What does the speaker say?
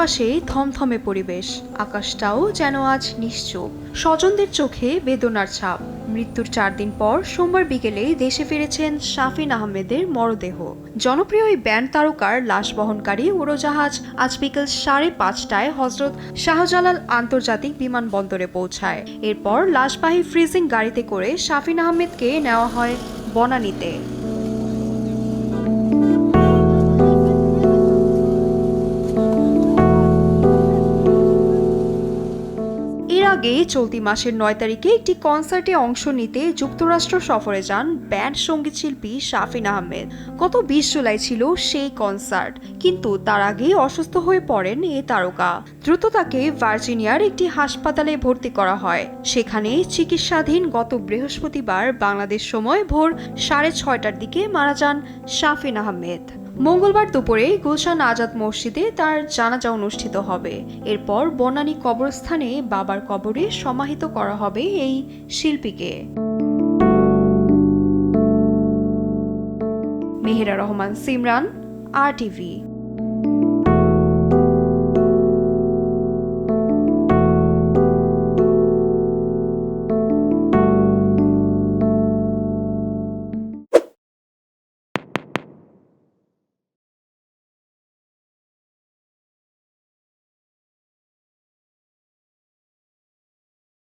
চারপাশে থমথমে পরিবেশ, আকাশটাও যেন আজ নিশ্চুপ। স্বজনদের চোখে বেদনার ছাপ। মৃত্যুর 4 দিন পর সোমবার বিকেলে দেশে ফিরেছেন শাফিন আহমেদের মরদেহ। জনপ্রিয় এই ব্যান্ড তারকার লাশ বহনকারী উড়োজাহাজ আজ বিকেল 5:30টায় হজরত শাহজালাল আন্তর্জাতিক বিমানবন্দরে পৌঁছায়। এরপর লাশবাহী ফ্রিজিং গাড়িতে করে শাফিন আহমেদকে নেওয়া হয় বনানীতে। এর আগে চলতি মাসের 9 তারিখে একটি কনসার্টে অংশ নিতে যুক্তরাষ্ট্র সফরে যান ব্যান্ড সঙ্গীতশিল্পী শাফিন আহমেদ। গত 20 জুলাই ছিল সেই কনসার্ট, কিন্তু তার আগে অসুস্থ হয়ে পড়েন এ তারকা। দ্রুত তাকে ভার্জিনিয়ার একটি হাসপাতালে ভর্তি করা হয়। সেখানে চিকিৎসাধীন গত বৃহস্পতিবার বাংলাদেশ সময় ভোর 6:30টার দিকে মারা যান শাফিন আহমেদ। মঙ্গলবার দুপুরে গুলশান আজাদ মসজিদে তার জানাজা অনুষ্ঠিত হবে। এরপর বনানী কবরস্থানে বাবার কবরে সমাহিত করা হবে এই শিল্পীকে। মেহেরা রহমান, সিমরান, RTV।